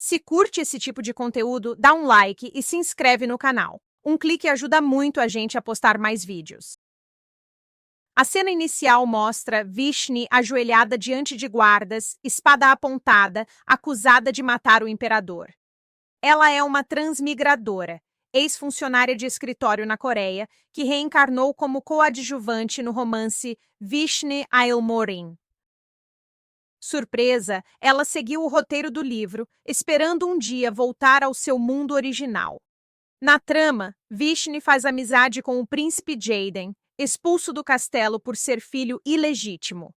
Se curte esse tipo de conteúdo, dá um like e se inscreve no canal. Um clique ajuda muito a gente a postar mais vídeos. A cena inicial mostra Vishni ajoelhada diante de guardas, espada apontada, acusada de matar o imperador. Ela é uma transmigradora, ex-funcionária de escritório na Coreia, que reencarnou como coadjuvante no romance Vishni Ailmorin. Surpresa, ela seguiu o roteiro do livro, esperando um dia voltar ao seu mundo original. Na trama, Vishni faz amizade com o príncipe Jaden, expulso do castelo por ser filho ilegítimo.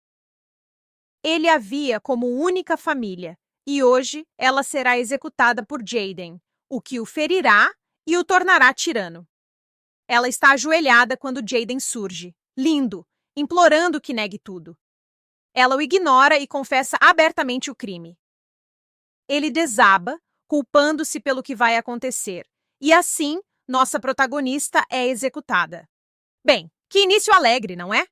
Ele a via como única família, e hoje ela será executada por Jaden, o que o ferirá e o tornará tirano. Ela está ajoelhada quando Jaden surge, lindo, implorando que negue tudo. Ela o ignora e confessa abertamente o crime. Ele desaba, culpando-se pelo que vai acontecer, e assim, nossa protagonista é executada. Bem, que início alegre, não é?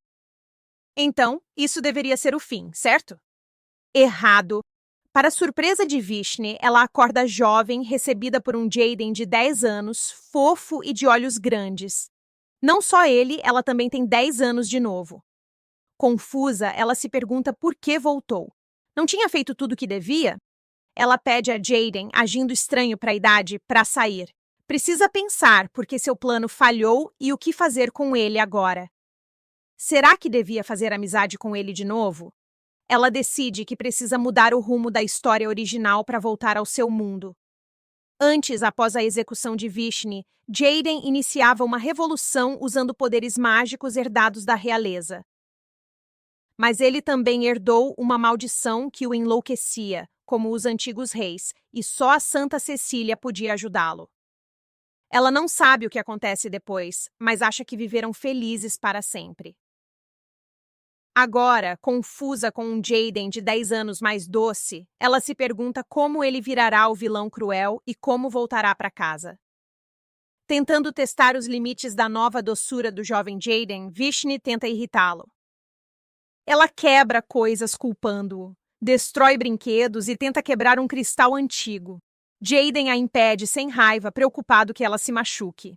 Então, isso deveria ser o fim, certo? Errado. Para surpresa de Vishni, ela acorda jovem, recebida por um Jaden de 10 anos, fofo e de olhos grandes. Não só ele, ela também tem 10 anos de novo. Confusa, ela se pergunta por que voltou. Não tinha feito tudo o que devia? Ela pede a Jaden, agindo estranho para a idade, para sair. Precisa pensar porque seu plano falhou e o que fazer com ele agora. Será que devia fazer amizade com ele de novo? Ela decide que precisa mudar o rumo da história original para voltar ao seu mundo. Antes, após a execução de Vishni, Jaden iniciava uma revolução usando poderes mágicos herdados da realeza. Mas ele também herdou uma maldição que o enlouquecia, como os antigos reis, e só a Santa Cecília podia ajudá-lo. Ela não sabe o que acontece depois, mas acha que viveram felizes para sempre. Agora, confusa com um Jaden de 10 anos mais doce, ela se pergunta como ele virará o vilão cruel e como voltará para casa. Tentando testar os limites da nova doçura do jovem Jaden, Vishni tenta irritá-lo. Ela quebra coisas culpando-o, destrói brinquedos e tenta quebrar um cristal antigo. Jaden a impede sem raiva, preocupado que ela se machuque.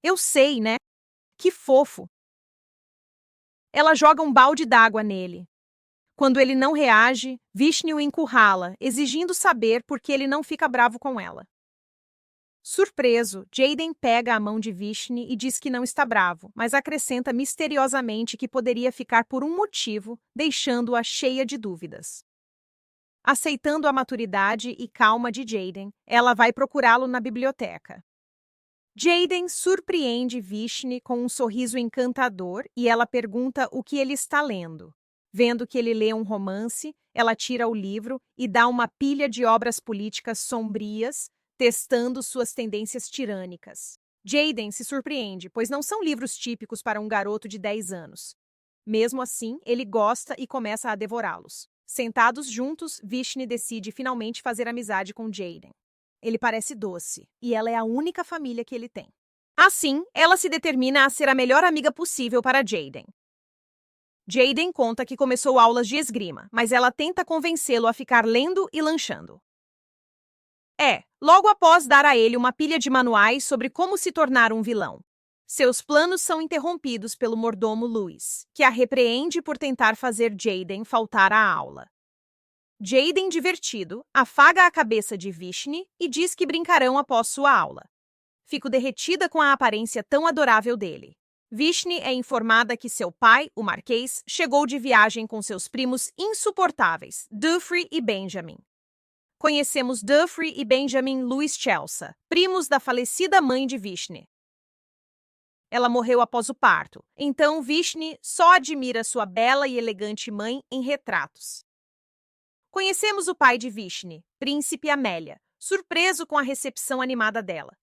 Eu sei, né? Que fofo! Ela joga um balde d'água nele. Quando ele não reage, Vishnu o encurrala, exigindo saber por que ele não fica bravo com ela. Surpreso, Jaden pega a mão de Vishnu e diz que não está bravo, mas acrescenta misteriosamente que poderia ficar por um motivo, deixando-a cheia de dúvidas. Aceitando a maturidade e calma de Jaden, ela vai procurá-lo na biblioteca. Jaden surpreende Vishnu com um sorriso encantador e ela pergunta o que ele está lendo. Vendo que ele lê um romance, ela tira o livro e dá uma pilha de obras políticas sombrias, testando suas tendências tirânicas. Jaden se surpreende, pois não são livros típicos para um garoto de 10 anos. Mesmo assim, ele gosta e começa a devorá-los. Sentados juntos, Vishnu decide finalmente fazer amizade com Jaden. Ele parece doce, e ela é a única família que ele tem. Assim, ela se determina a ser a melhor amiga possível para Jaden. Jaden conta que começou aulas de esgrima, mas ela tenta convencê-lo a ficar lendo e lanchando. Logo após dar a ele uma pilha de manuais sobre como se tornar um vilão. Seus planos são interrompidos pelo mordomo Louis, que a repreende por tentar fazer Jaden faltar à aula. Jaden, divertido, afaga a cabeça de Vishnu e diz que brincarão após sua aula. Fico derretida com a aparência tão adorável dele. Vishnu é informada que seu pai, o Marquês, chegou de viagem com seus primos insuportáveis, Dufree e Benjamin. Conhecemos Dufree e Benjamin Louis Chelsea, primos da falecida mãe de Vishnu. Ela morreu após o parto, então Vishnu só admira sua bela e elegante mãe em retratos. Conhecemos o pai de Vishnu, Príncipe Amélia, surpreso com a recepção animada dela.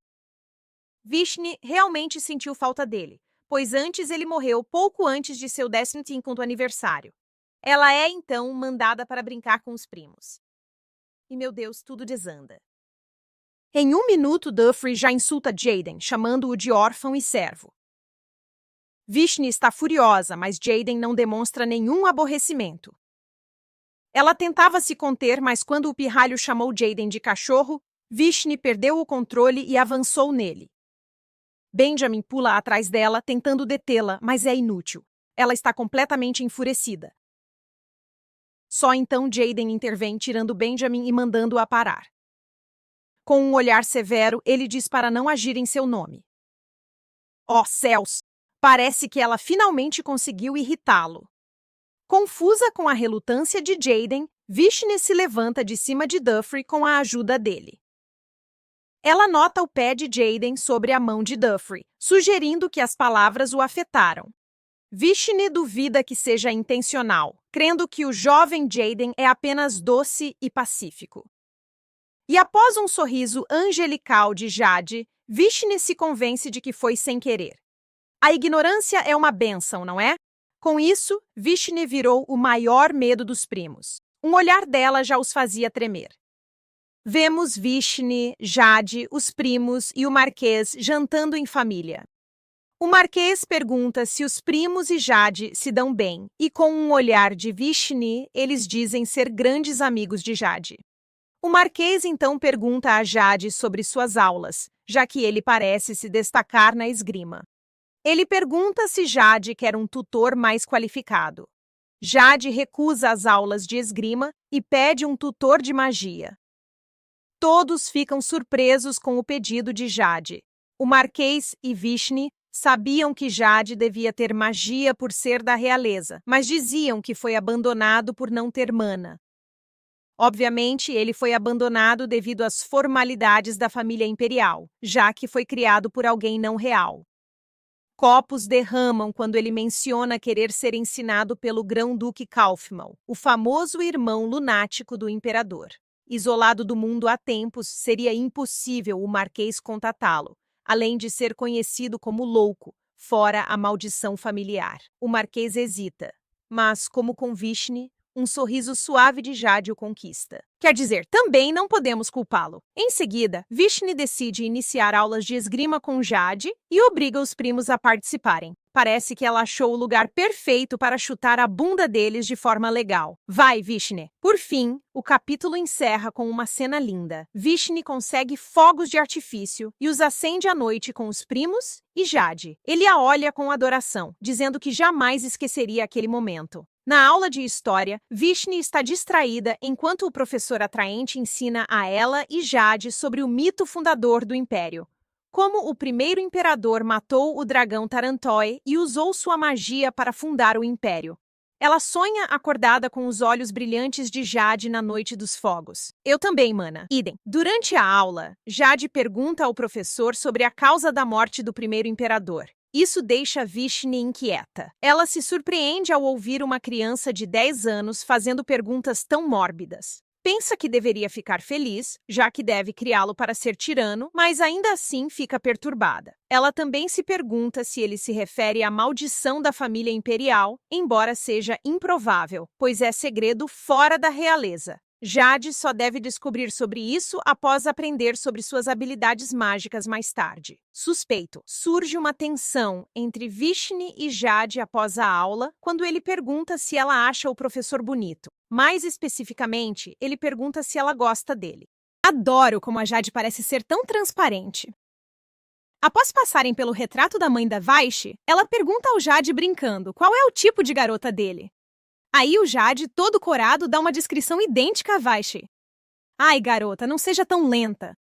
Vishnu realmente sentiu falta dele, pois antes ele morreu pouco antes de seu 15º aniversário. Ela é, então, mandada para brincar com os primos. E, meu Deus, tudo desanda. Em 1 minuto, Dufree já insulta Jaden, chamando-o de órfão e servo. Vishnu está furiosa, mas Jaden não demonstra nenhum aborrecimento. Ela tentava se conter, mas quando o pirralho chamou Jaden de cachorro, Vishni perdeu o controle e avançou nele. Benjamin pula atrás dela, tentando detê-la, mas é inútil. Ela está completamente enfurecida. Só então Jaden intervém, tirando Benjamin e mandando-a parar. Com um olhar severo, ele diz para não agir em seu nome. Oh, céus! Parece que ela finalmente conseguiu irritá-lo. Confusa com a relutância de Jaden, Vishni se levanta de cima de Duffy com a ajuda dele. Ela nota o pé de Jaden sobre a mão de Duffy, sugerindo que as palavras o afetaram. Vishni duvida que seja intencional, crendo que o jovem Jaden é apenas doce e pacífico. E após um sorriso angelical de Jade, Vishni se convence de que foi sem querer. A ignorância é uma bênção, não é? Com isso, Vishni virou o maior medo dos primos. Um olhar dela já os fazia tremer. Vemos Vishni, Jade, os primos e o Marquês jantando em família. O Marquês pergunta se os primos e Jade se dão bem, e com um olhar de Vishni, eles dizem ser grandes amigos de Jade. O Marquês então pergunta a Jade sobre suas aulas, já que ele parece se destacar na esgrima. Ele pergunta se Jade quer um tutor mais qualificado. Jade recusa as aulas de esgrima e pede um tutor de magia. Todos ficam surpresos com o pedido de Jade. O Marquês e Vishni sabiam que Jade devia ter magia por ser da realeza, mas diziam que foi abandonado por não ter mana. Obviamente, ele foi abandonado devido às formalidades da família imperial, já que foi criado por alguém não real. Copos derramam quando ele menciona querer ser ensinado pelo Grão-Duque Kaufmann, o famoso irmão lunático do imperador. Isolado do mundo há tempos, seria impossível o Marquês contatá-lo, além de ser conhecido como louco, fora a maldição familiar. O Marquês hesita, mas, como com Vishni, um sorriso suave de Jade o conquista. Quer dizer, também não podemos culpá-lo. Em seguida, Vishni decide iniciar aulas de esgrima com Jade e obriga os primos a participarem. Parece que ela achou o lugar perfeito para chutar a bunda deles de forma legal. Vai, Vishni! Por fim, o capítulo encerra com uma cena linda. Vishni consegue fogos de artifício e os acende à noite com os primos e Jade. Ele a olha com adoração, dizendo que jamais esqueceria aquele momento. Na aula de história, Vishni está distraída enquanto o professor atraente ensina a ela e Jade sobre o mito fundador do Império. Como o primeiro imperador matou o dragão Tarantoy e usou sua magia para fundar o Império. Ela sonha acordada com os olhos brilhantes de Jade na noite dos fogos. Eu também, mana. Idem. Durante a aula, Jade pergunta ao professor sobre a causa da morte do primeiro imperador. Isso deixa Vishni inquieta. Ela se surpreende ao ouvir uma criança de 10 anos fazendo perguntas tão mórbidas. Pensa que deveria ficar feliz, já que deve criá-lo para ser tirano, mas ainda assim fica perturbada. Ela também se pergunta se ele se refere à maldição da família imperial, embora seja improvável, pois é segredo fora da realeza. Jade só deve descobrir sobre isso após aprender sobre suas habilidades mágicas mais tarde. Suspeito. Surge uma tensão entre Vishni e Jade após a aula, quando ele pergunta se ela acha o professor bonito. Mais especificamente, ele pergunta se ela gosta dele. Adoro como a Jade parece ser tão transparente. Após passarem pelo retrato da mãe da Vaishi, ela pergunta ao Jade brincando qual é o tipo de garota dele. Aí o Jade, todo corado, dá uma descrição idêntica a Vaishi. Ai, garota, não seja tão lenta.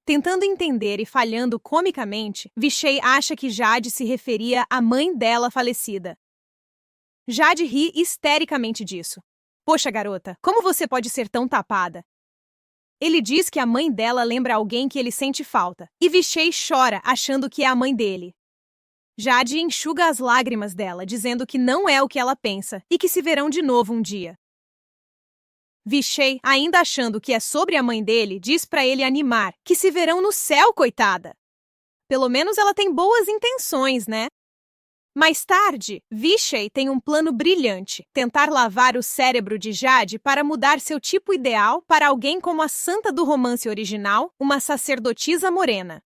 Tentando entender e falhando comicamente, Vishay acha que Jade se referia à mãe dela falecida. Jade ri histericamente disso. Poxa, garota, como você pode ser tão tapada? Ele diz que a mãe dela lembra alguém que ele sente falta, e Vishay chora achando que é a mãe dele. Jade enxuga as lágrimas dela, dizendo que não é o que ela pensa e que se verão de novo um dia. Vishay, ainda achando que é sobre a mãe dele, diz para ele animar, que se verão no céu, coitada. Pelo menos ela tem boas intenções, né? Mais tarde, Vishay tem um plano brilhante, tentar lavar o cérebro de Jade para mudar seu tipo ideal para alguém como a santa do romance original, uma sacerdotisa morena.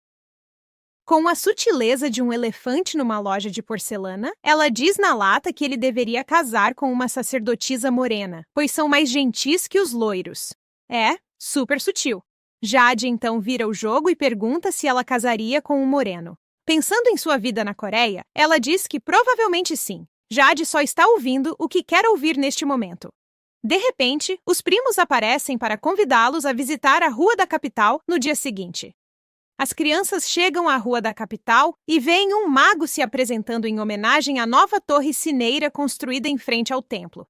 Com a sutileza de um elefante numa loja de porcelana, ela diz na lata que ele deveria casar com uma sacerdotisa morena, pois são mais gentis que os loiros. É, super sutil. Jade então vira o jogo e pergunta se ela casaria com um moreno. Pensando em sua vida na Coreia, ela diz que provavelmente sim. Jade só está ouvindo o que quer ouvir neste momento. De repente, os primos aparecem para convidá-los a visitar a Rua da Capital no dia seguinte. As crianças chegam à Rua da Capital e veem um mago se apresentando em homenagem à nova torre cineira construída em frente ao templo.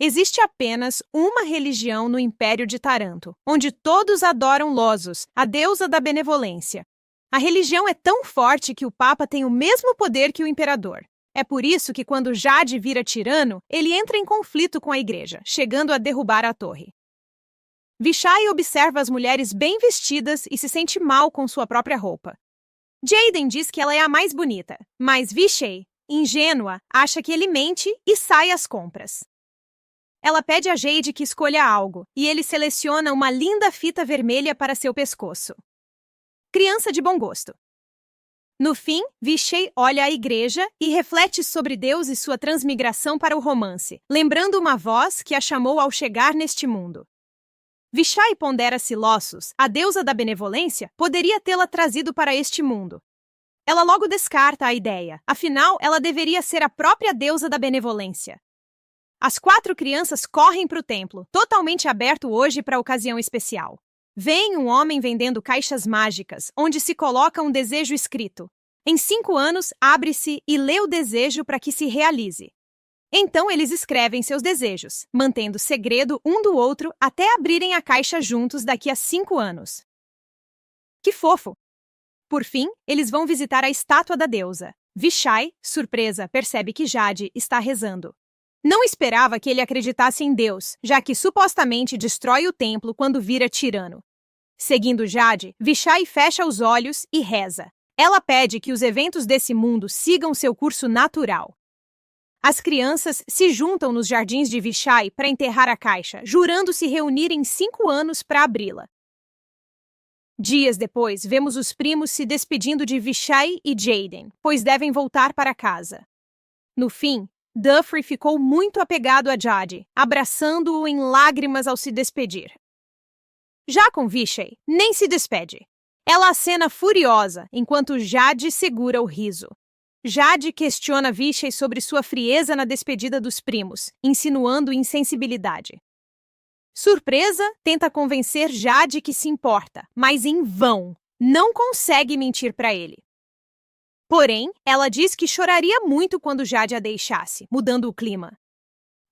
Existe apenas uma religião no Império de Taranto, onde todos adoram Losos, a deusa da benevolência. A religião é tão forte que o Papa tem o mesmo poder que o imperador. É por isso que quando Jade vira tirano, ele entra em conflito com a igreja, chegando a derrubar a torre. Vishai observa as mulheres bem vestidas e se sente mal com sua própria roupa. Jaden diz que ela é a mais bonita, mas Vishai, ingênua, acha que ele mente e sai às compras. Ela pede a Jade que escolha algo, e ele seleciona uma linda fita vermelha para seu pescoço. Criança de bom gosto. No fim, Vishai olha a igreja e reflete sobre Deus e sua transmigração para o romance, lembrando uma voz que a chamou ao chegar neste mundo. Vishai pondera se Losos, a deusa da benevolência, poderia tê-la trazido para este mundo. Ela logo descarta a ideia, afinal, ela deveria ser a própria deusa da benevolência. As 4 crianças correm para o templo, totalmente aberto hoje para a ocasião especial. Vem um homem vendendo caixas mágicas, onde se coloca um desejo escrito. Em 5 anos, abre-se e lê o desejo para que se realize. Então eles escrevem seus desejos, mantendo segredo um do outro até abrirem a caixa juntos daqui a 5 anos. Que fofo! Por fim, eles vão visitar a estátua da deusa. Vishai, surpresa, percebe que Jade está rezando. Não esperava que ele acreditasse em Deus, já que supostamente destrói o templo quando vira tirano. Seguindo Jade, Vishai fecha os olhos e reza. Ela pede que os eventos desse mundo sigam seu curso natural. As crianças se juntam nos jardins de Vishai para enterrar a caixa, jurando se reunir em 5 anos para abri-la. Dias depois, vemos os primos se despedindo de Vishai e Jaden, pois devem voltar para casa. No fim, Duffy ficou muito apegado a Jade, abraçando-o em lágrimas ao se despedir. Já com Vishai, nem se despede. Ela acena furiosa, enquanto Jade segura o riso. Jade questiona Vishai sobre sua frieza na despedida dos primos, insinuando insensibilidade. Surpresa, tenta convencer Jade que se importa, mas em vão. Não consegue mentir para ele. Porém, ela diz que choraria muito quando Jade a deixasse, mudando o clima.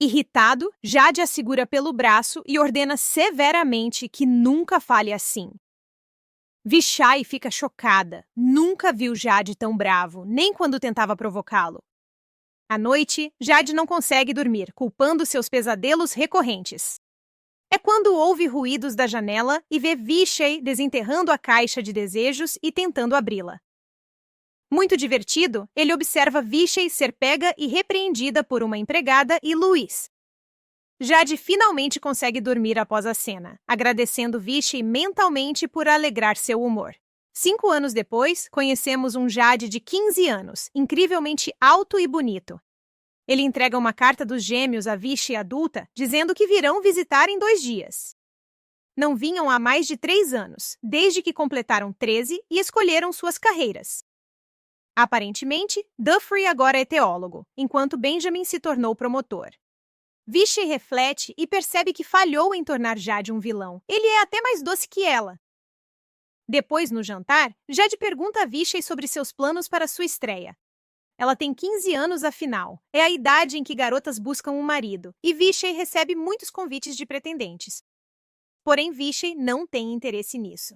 Irritado, Jade a segura pelo braço e ordena severamente que nunca fale assim. Vishai fica chocada. Nunca viu Jade tão bravo, nem quando tentava provocá-lo. À noite, Jade não consegue dormir, culpando seus pesadelos recorrentes. É quando ouve ruídos da janela e vê Vishai desenterrando a caixa de desejos e tentando abri-la. Muito divertido, ele observa Vishai ser pega e repreendida por uma empregada e Luiz. Jade finalmente consegue dormir após a cena, agradecendo Vishai mentalmente por alegrar seu humor. 5 anos depois, conhecemos um Jade de 15 anos, incrivelmente alto e bonito. Ele entrega uma carta dos gêmeos a Vishai adulta, dizendo que virão visitar em 2 dias. Não vinham há mais de 3 anos, desde que completaram 13 e escolheram suas carreiras. Aparentemente, Duffy agora é teólogo, enquanto Benjamin se tornou promotor. Vishai reflete e percebe que falhou em tornar Jade um vilão. Ele é até mais doce que ela. Depois, no jantar, Jade pergunta a Vishai sobre seus planos para sua estreia. Ela tem 15 anos afinal. É a idade em que garotas buscam um marido, e Vishai recebe muitos convites de pretendentes. Porém, Vishai não tem interesse nisso.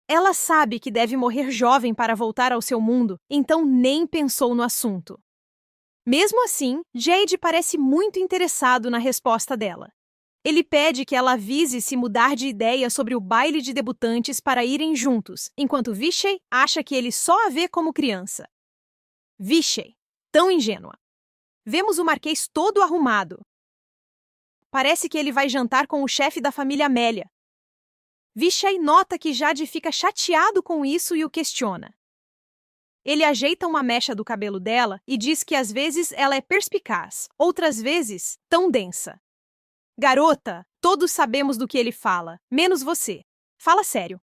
Ela sabe que deve morrer jovem para voltar ao seu mundo, então nem pensou no assunto. Mesmo assim, Jade parece muito interessado na resposta dela. Ele pede que ela avise se mudar de ideia sobre o baile de debutantes para irem juntos, enquanto Vishai acha que ele só a vê como criança. Vishai, tão ingênua. Vemos o Marquês todo arrumado. Parece que ele vai jantar com o chefe da família Amélia. Vishai nota que Jade fica chateado com isso e o questiona. Ele ajeita uma mecha do cabelo dela e diz que às vezes ela é perspicaz, outras vezes tão densa. Garota, todos sabemos do que ele fala, menos você. Fala sério.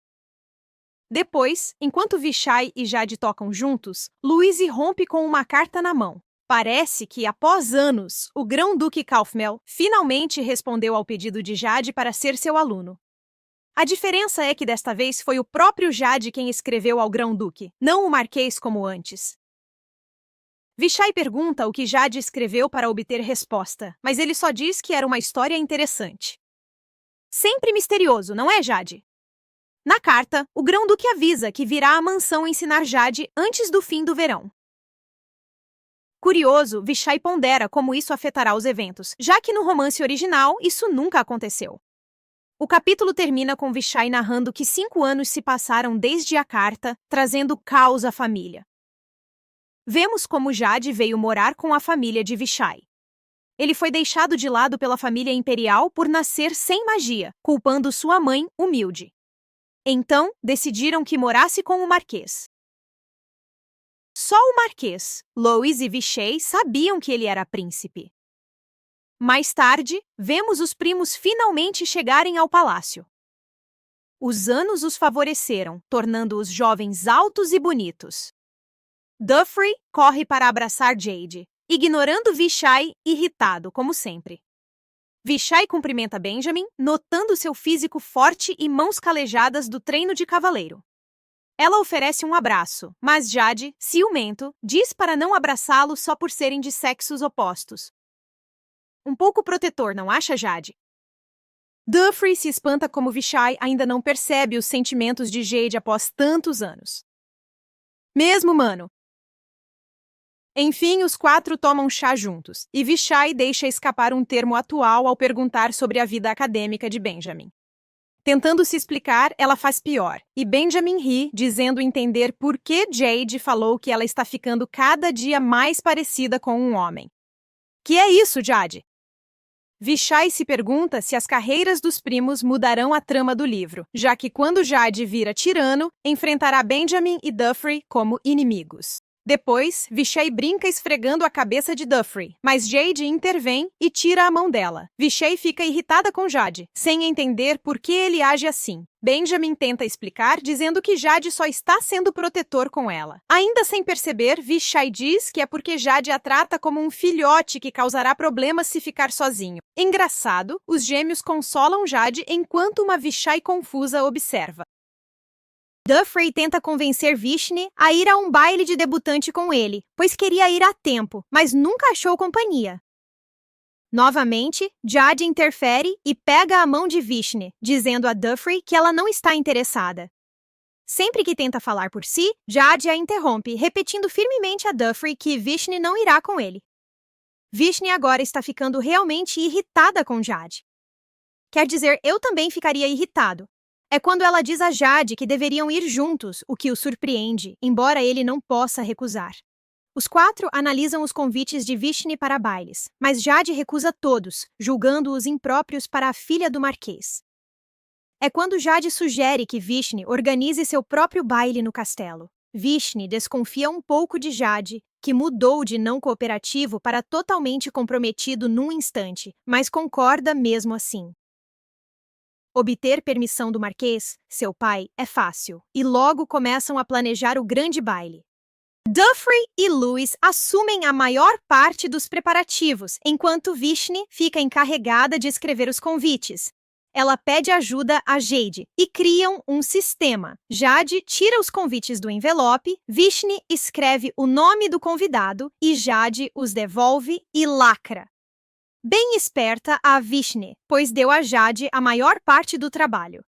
Depois, enquanto Vishai e Jade tocam juntos, Louise rompe com uma carta na mão. Parece que, após anos, o Grão-Duque Kaufmel finalmente respondeu ao pedido de Jade para ser seu aluno. A diferença é que desta vez foi o próprio Jade quem escreveu ao Grão-Duque, não o Marquês como antes. Vishai pergunta o que Jade escreveu para obter resposta, mas ele só diz que era uma história interessante. Sempre misterioso, não é, Jade? Na carta, o Grão-Duque avisa que virá à mansão ensinar Jade antes do fim do verão. Curioso, Vishai pondera como isso afetará os eventos, já que no romance original isso nunca aconteceu. O capítulo termina com Vishai narrando que 5 anos se passaram desde a carta, trazendo caos à família. Vemos como Jade veio morar com a família de Vishai. Ele foi deixado de lado pela família imperial por nascer sem magia, culpando sua mãe, humilde. Então, decidiram que morasse com o Marquês. Só o Marquês, Louise e Vishai sabiam que ele era príncipe. Mais tarde, vemos os primos finalmente chegarem ao palácio. Os anos os favoreceram, tornando-os jovens altos e bonitos. Dufrey corre para abraçar Jade, ignorando Vishai, irritado, como sempre. Vishai cumprimenta Benjamin, notando seu físico forte e mãos calejadas do treino de cavaleiro. Ela oferece um abraço, mas Jade, ciumento, diz para não abraçá-lo só por serem de sexos opostos. Um pouco protetor, não acha, Jade? Dufrey se espanta como Vishai ainda não percebe os sentimentos de Jade após tantos anos. Mesmo, mano. Enfim, os 4 tomam chá juntos, e Vishai deixa escapar um termo atual ao perguntar sobre a vida acadêmica de Benjamin. Tentando se explicar, ela faz pior, e Benjamin ri, dizendo entender por que Jade falou que ela está ficando cada dia mais parecida com um homem. Que é isso, Jade? Vishai se pergunta se as carreiras dos primos mudarão a trama do livro, já que quando Jade vira tirano, enfrentará Benjamin e Dufrey como inimigos. Depois, Vishai brinca esfregando a cabeça de Dufrey, mas Jade intervém e tira a mão dela. Vishai fica irritada com Jade, sem entender por que ele age assim. Benjamin tenta explicar, dizendo que Jade só está sendo protetor com ela. Ainda sem perceber, Vishai diz que é porque Jade a trata como um filhote que causará problemas se ficar sozinho. Engraçado, os gêmeos consolam Jade enquanto uma Vishai confusa observa. Dufrey tenta convencer Vishni a ir a um baile de debutante com ele, pois queria ir a tempo, mas nunca achou companhia. Novamente, Jade interfere e pega a mão de Vishni, dizendo a Dufrey que ela não está interessada. Sempre que tenta falar por si, Jade a interrompe, repetindo firmemente a Dufrey que Vishni não irá com ele. Vishni agora está ficando realmente irritada com Jade. Quer dizer, eu também ficaria irritado. É quando ela diz a Jade que deveriam ir juntos, o que o surpreende, embora ele não possa recusar. Os 4 analisam os convites de Vishni para bailes, mas Jade recusa todos, julgando-os impróprios para a filha do Marquês. É quando Jade sugere que Vishni organize seu próprio baile no castelo. Vishni desconfia um pouco de Jade, que mudou de não cooperativo para totalmente comprometido num instante, mas concorda mesmo assim. Obter permissão do Marquês, seu pai, é fácil, e logo começam a planejar o grande baile. Dufrey e Louise assumem a maior parte dos preparativos, enquanto Vishni fica encarregada de escrever os convites. Ela pede ajuda a Jade e criam um sistema. Jade tira os convites do envelope, Vishni escreve o nome do convidado e Jade os devolve e lacra. Bem esperta a Vishni, pois deu a Jade a maior parte do trabalho.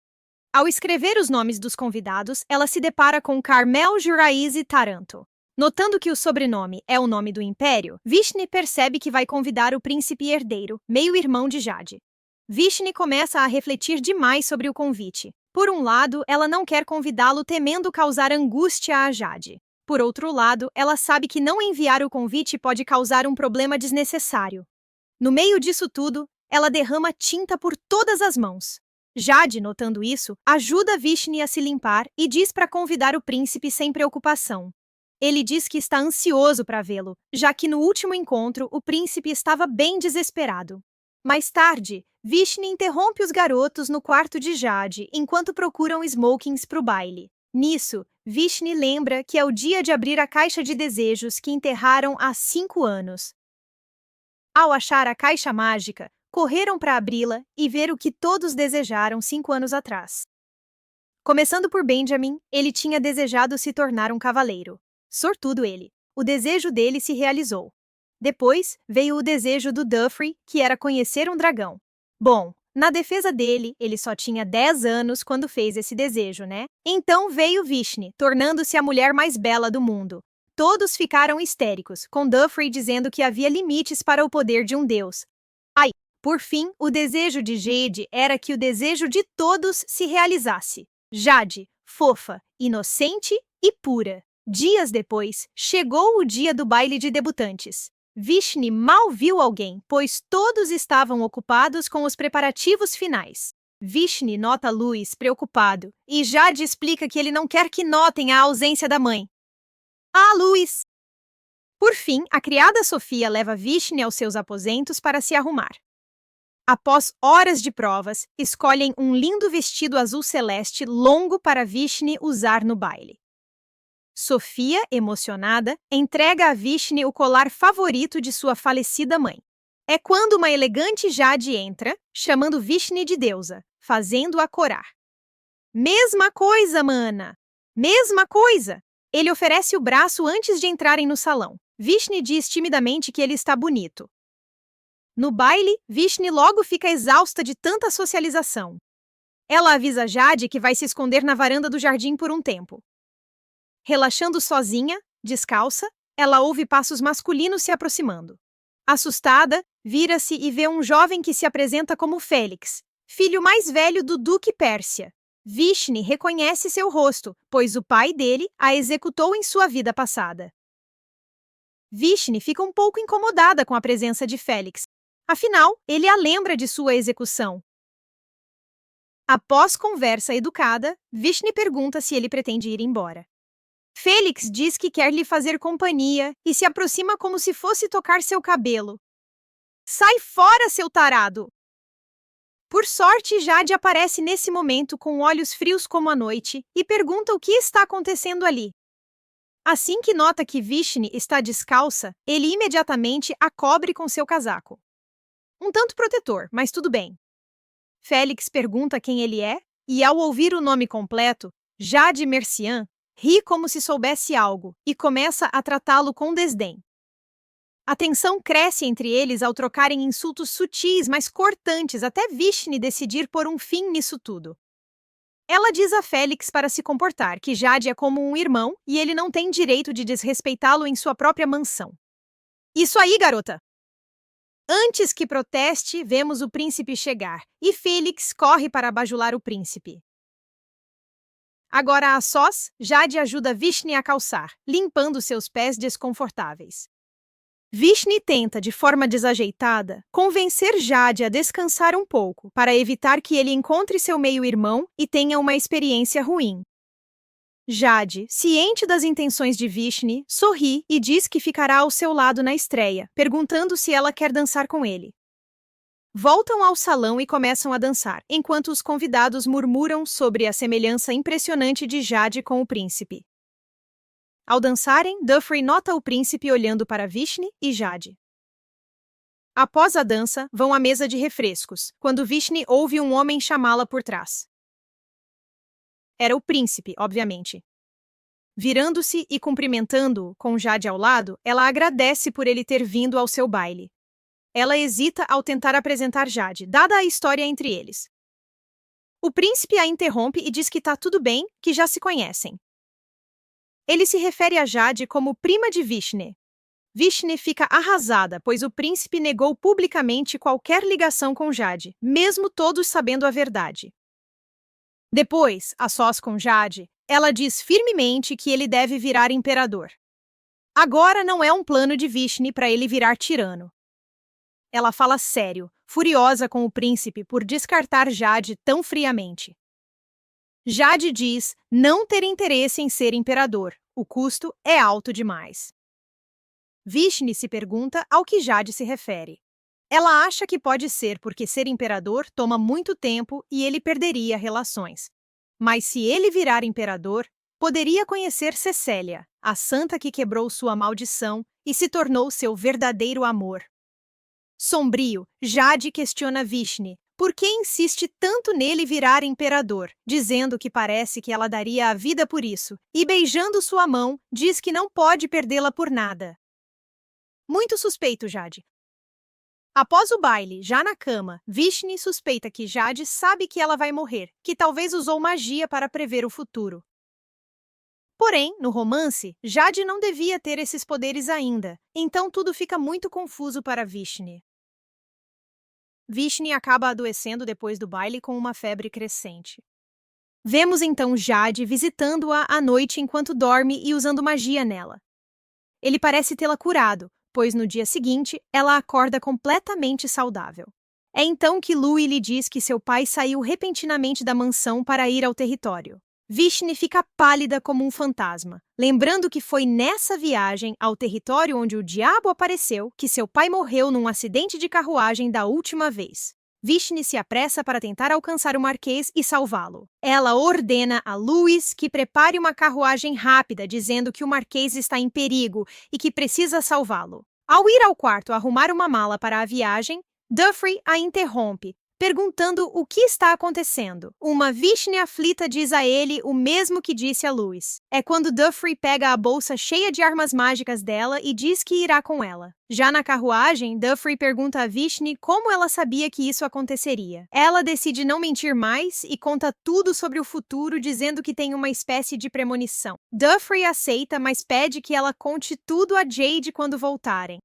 Ao escrever os nomes dos convidados, ela se depara com Carmel Juraize Taranto. Notando que o sobrenome é o nome do Império, Vishni percebe que vai convidar o príncipe herdeiro, meio-irmão de Jade. Vishni começa a refletir demais sobre o convite. Por um lado, ela não quer convidá-lo temendo causar angústia a Jade. Por outro lado, ela sabe que não enviar o convite pode causar um problema desnecessário. No meio disso tudo, ela derrama tinta por todas as mãos. Jade, notando isso, ajuda Vishni a se limpar e diz para convidar o príncipe sem preocupação. Ele diz que está ansioso para vê-lo, já que no último encontro o príncipe estava bem desesperado. Mais tarde, Vishnu interrompe os garotos no quarto de Jade enquanto procuram smokings para o baile. Nisso, Vishnu lembra que é o dia de abrir a caixa de desejos que enterraram há 5 anos. Ao achar a caixa mágica, correram para abri-la e ver o que todos desejaram 5 anos atrás. Começando por Benjamin, ele tinha desejado se tornar um cavaleiro. Sortudo ele. O desejo dele se realizou. Depois, veio o desejo do Duffy, que era conhecer um dragão. Bom, na defesa dele, ele só tinha 10 anos quando fez esse desejo, né? Então veio Vishnu, tornando-se a mulher mais bela do mundo. Todos ficaram histéricos, com Duffy dizendo que havia limites para o poder de um deus. Por fim, o desejo de Jade era que o desejo de todos se realizasse. Jade, fofa, inocente e pura. Dias depois, chegou o dia do baile de debutantes. Vishnu mal viu alguém, pois todos estavam ocupados com os preparativos finais. Vishnu nota Louis preocupado, e Jade explica que ele não quer que notem a ausência da mãe. Ah, Louis! Por fim, a criada Sofia leva Vishnu aos seus aposentos para se arrumar. Após horas de provas, escolhem um lindo vestido azul celeste longo para Vishnu usar no baile. Sofia, emocionada, entrega a Vishnu o colar favorito de sua falecida mãe. É quando uma elegante Jade entra, chamando Vishnu de deusa, fazendo-a corar. Mesma coisa, mana! Mesma coisa! Ele oferece o braço antes de entrarem no salão. Vishnu diz timidamente que ele está bonito. No baile, Vishnu logo fica exausta de tanta socialização. Ela avisa Jade que vai se esconder na varanda do jardim por um tempo. Relaxando sozinha, descalça, ela ouve passos masculinos se aproximando. Assustada, vira-se e vê um jovem que se apresenta como Félix, filho mais velho do Duque Pérsia. Vishnu reconhece seu rosto, pois o pai dele a executou em sua vida passada. Vishnu fica um pouco incomodada com a presença de Félix. Afinal, ele a lembra de sua execução. Após conversa educada, Vishnu pergunta se ele pretende ir embora. Félix diz que quer lhe fazer companhia e se aproxima como se fosse tocar seu cabelo. Sai fora, seu tarado! Por sorte, Jade aparece nesse momento com olhos frios como a noite e pergunta o que está acontecendo ali. Assim que nota que Vishnu está descalça, ele imediatamente a cobre com seu casaco. Um tanto protetor, mas tudo bem. Félix pergunta quem ele é, e ao ouvir o nome completo, Jade Mercian, ri como se soubesse algo e começa a tratá-lo com desdém. A tensão cresce entre eles ao trocarem insultos sutis, mas cortantes, até Vishnu decidir pôr um fim nisso tudo. Ela diz a Félix para se comportar, que Jade é como um irmão e ele não tem direito de desrespeitá-lo em sua própria mansão. Isso aí, garota! Antes que proteste, vemos o príncipe chegar, e Félix corre para bajular o príncipe. Agora a sós, Jade ajuda Vishnu a calçar, limpando seus pés desconfortáveis. Vishnu tenta, de forma desajeitada, convencer Jade a descansar um pouco, para evitar que ele encontre seu meio-irmão e tenha uma experiência ruim. Jade, ciente das intenções de Vishnu, sorri e diz que ficará ao seu lado na estreia, perguntando se ela quer dançar com ele. Voltam ao salão e começam a dançar, enquanto os convidados murmuram sobre a semelhança impressionante de Jade com o príncipe. Ao dançarem, Duffy nota o príncipe olhando para Vishnu e Jade. Após a dança, vão à mesa de refrescos, quando Vishnu ouve um homem chamá-la por trás. Era o príncipe, obviamente. Virando-se e cumprimentando-o, com Jade ao lado, ela agradece por ele ter vindo ao seu baile. Ela hesita ao tentar apresentar Jade, dada a história entre eles. O príncipe a interrompe e diz que tá tudo bem, que já se conhecem. Ele se refere a Jade como prima de Vishnu. Vishnu fica arrasada, pois o príncipe negou publicamente qualquer ligação com Jade, mesmo todos sabendo a verdade. Depois, a sós com Jade, ela diz firmemente que ele deve virar imperador. Agora não é um plano de Vishnu para ele virar tirano. Ela fala sério, furiosa com o príncipe por descartar Jade tão friamente. Jade diz não ter interesse em ser imperador, O custo é alto demais. Vishni se pergunta ao que Jade se refere. Ela acha que pode ser porque ser imperador toma muito tempo e ele perderia relações. Mas se ele virar imperador, poderia conhecer Cecélia, a santa que quebrou sua maldição e se tornou seu verdadeiro amor. Sombrio, Jade questiona Vishni por que insiste tanto nele virar imperador, dizendo que parece que ela daria a vida por isso, e beijando sua mão, diz que não pode perdê-la por nada. Muito suspeito, Jade. Após o baile, já na cama, Vishni suspeita que Jade sabe que ela vai morrer, que talvez usou magia para prever o futuro. Porém, no romance, Jade não devia ter esses poderes ainda, então tudo fica muito confuso para Vishni. Vishni acaba adoecendo depois do baile com uma febre crescente. Vemos então Jade visitando-a à noite enquanto dorme e usando magia nela. Ele parece tê-la curado, pois no dia seguinte ela acorda completamente saudável. É então que Louis lhe diz que seu pai saiu repentinamente da mansão para ir ao território. Vishni fica pálida como um fantasma, lembrando que foi nessa viagem ao território onde o diabo apareceu que seu pai morreu num acidente de carruagem da última vez. Vishni se apressa para tentar alcançar o Marquês e salvá-lo. Ela ordena a Louis que prepare uma carruagem rápida, dizendo que o Marquês está em perigo e que precisa salvá-lo. Ao ir ao quarto arrumar uma mala para a viagem, Duffrey a interrompe, perguntando o que está acontecendo. Uma Vishni aflita diz a ele o mesmo que disse a Louis. É quando Duffrey pega a bolsa cheia de armas mágicas dela e diz que irá com ela. Já na carruagem, Duffrey pergunta a Vishni como ela sabia que isso aconteceria. Ela decide não mentir mais e conta tudo sobre o futuro, dizendo que tem uma espécie de premonição. Duffrey aceita, mas pede que ela conte tudo a Jade quando voltarem.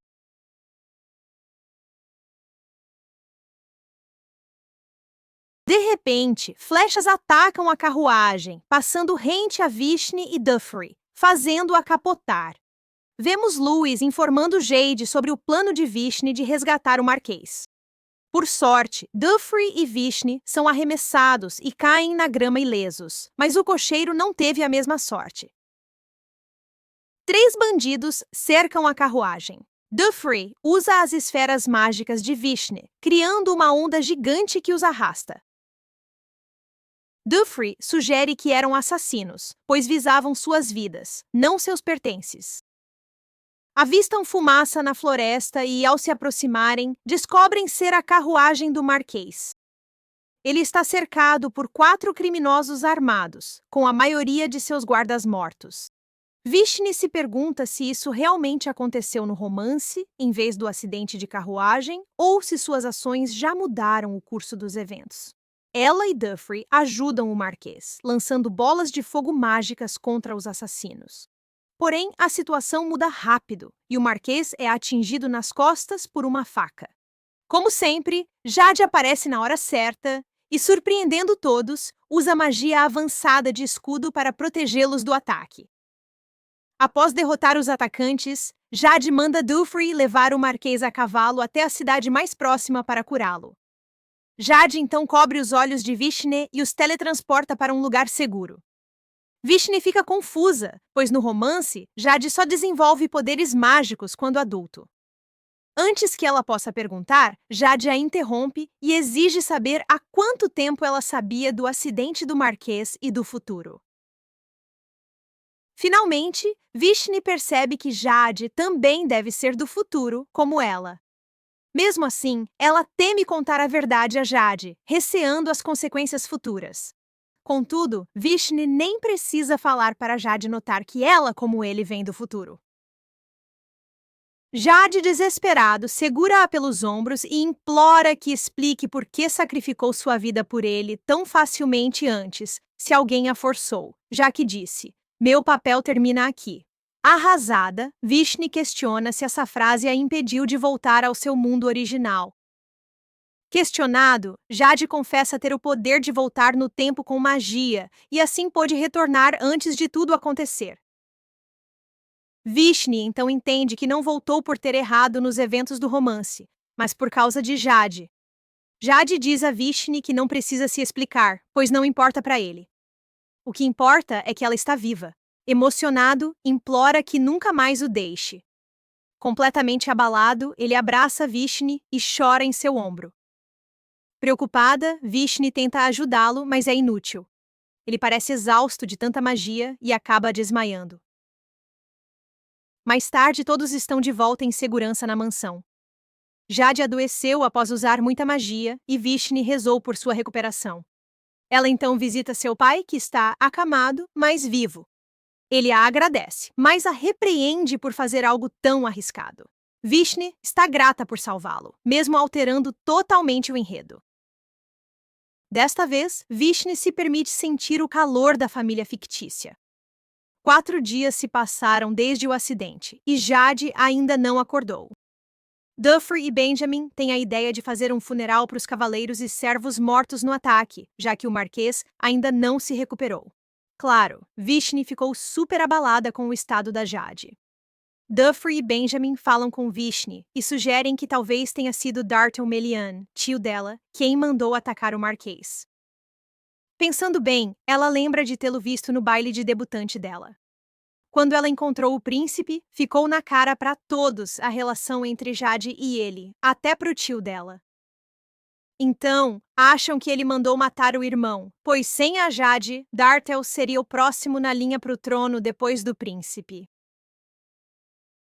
De repente, flechas atacam a carruagem, passando rente a Vishni e Duffrey, fazendo-a capotar. Vemos Louis informando Jade sobre o plano de Vishni de resgatar o Marquês. Por sorte, Duffrey e Vishni são arremessados e caem na grama ilesos, mas o cocheiro não teve a mesma sorte. 3 bandidos cercam a carruagem. Duffrey usa as esferas mágicas de Vishni, criando uma onda gigante que os arrasta. Duffrey sugere que eram assassinos, pois visavam suas vidas, não seus pertences. Avistam fumaça na floresta e, ao se aproximarem, descobrem ser a carruagem do Marquês. Ele está cercado por 4 criminosos armados, com a maioria de seus guardas mortos. Vishni se pergunta se isso realmente aconteceu no romance, em vez do acidente de carruagem, ou se suas ações já mudaram o curso dos eventos. Ela e Duffrey ajudam o Marquês, lançando bolas de fogo mágicas contra os assassinos. Porém, a situação muda rápido e o Marquês é atingido nas costas por uma faca. Como sempre, Jade aparece na hora certa e, surpreendendo todos, usa magia avançada de escudo para protegê-los do ataque. Após derrotar os atacantes, Jade manda Duffrey levar o Marquês a cavalo até a cidade mais próxima para curá-lo. Jade então cobre os olhos de Vishni e os teletransporta para um lugar seguro. Vishni fica confusa, pois no romance, Jade só desenvolve poderes mágicos quando adulto. Antes que ela possa perguntar, Jade a interrompe e exige saber há quanto tempo ela sabia do acidente do Marquês e do futuro. Finalmente, Vishni percebe que Jade também deve ser do futuro, como ela. Mesmo assim, ela teme contar a verdade a Jade, receando as consequências futuras. Contudo, Vishni nem precisa falar para Jade notar que ela, como ele, vem do futuro. Jade, desesperado, segura-a pelos ombros e implora que explique por que sacrificou sua vida por ele tão facilmente antes, se alguém a forçou, já que disse: "Meu papel termina aqui." Arrasada, Vishni questiona se essa frase a impediu de voltar ao seu mundo original. Questionado, Jade confessa ter o poder de voltar no tempo com magia e assim pôde retornar antes de tudo acontecer. Vishni então entende que não voltou por ter errado nos eventos do romance, mas por causa de Jade. Jade diz a Vishni que não precisa se explicar, pois não importa para ele. O que importa é que ela está viva. Emocionado, implora que nunca mais o deixe. Completamente abalado, ele abraça Vishni e chora em seu ombro. Preocupada, Vishni tenta ajudá-lo, mas é inútil. Ele parece exausto de tanta magia e acaba desmaiando. Mais tarde, todos estão de volta em segurança na mansão. Jade adoeceu após usar muita magia e Vishni rezou por sua recuperação. Ela então visita seu pai, que está acamado, mas vivo. Ele a agradece, mas a repreende por fazer algo tão arriscado. Vishni está grata por salvá-lo, mesmo alterando totalmente o enredo. Desta vez, Vishni se permite sentir o calor da família fictícia. 4 dias se passaram desde o acidente e Jade ainda não acordou. Duffer e Benjamin têm a ideia de fazer um funeral para os cavaleiros e servos mortos no ataque, já que o Marquês ainda não se recuperou. Claro, Vishni ficou super abalada com o estado da Jade. Duffer e Benjamin falam com Vishni e sugerem que talvez tenha sido Darton Melian, tio dela, quem mandou atacar o Marquês. Pensando bem, ela lembra de tê-lo visto no baile de debutante dela. Quando ela encontrou o príncipe, ficou na cara para todos a relação entre Jade e ele, até pro tio dela. Então, acham que ele mandou matar o irmão, pois sem a Jade, Dartel seria o próximo na linha pro trono depois do príncipe.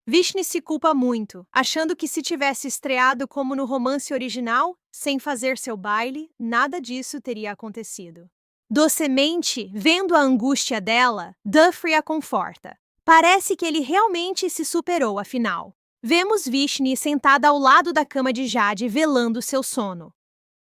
Vishni se culpa muito, achando que se tivesse estreado como no romance original, sem fazer seu baile, nada disso teria acontecido. Docemente, vendo a angústia dela, Duffer a conforta. Parece que ele realmente se superou, afinal. Vemos Vishni sentada ao lado da cama de Jade, velando seu sono.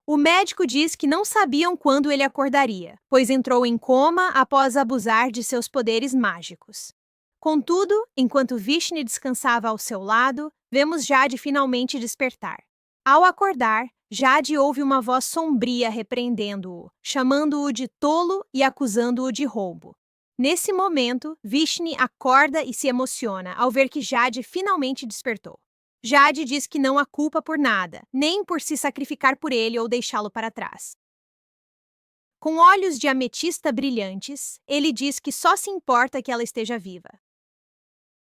O médico diz que não sabiam quando ele acordaria, pois entrou em coma após abusar de seus poderes mágicos. Contudo, enquanto Vishni descansava ao seu lado, vemos Jade finalmente despertar. Ao acordar, Jade ouve uma voz sombria repreendendo-o, chamando-o de tolo e acusando-o de roubo. Nesse momento, Vishni acorda e se emociona ao ver que Jade finalmente despertou. Jade diz que não a culpa por nada, nem por se sacrificar por ele ou deixá-lo para trás. Com olhos de ametista brilhantes, ele diz que só se importa que ela esteja viva.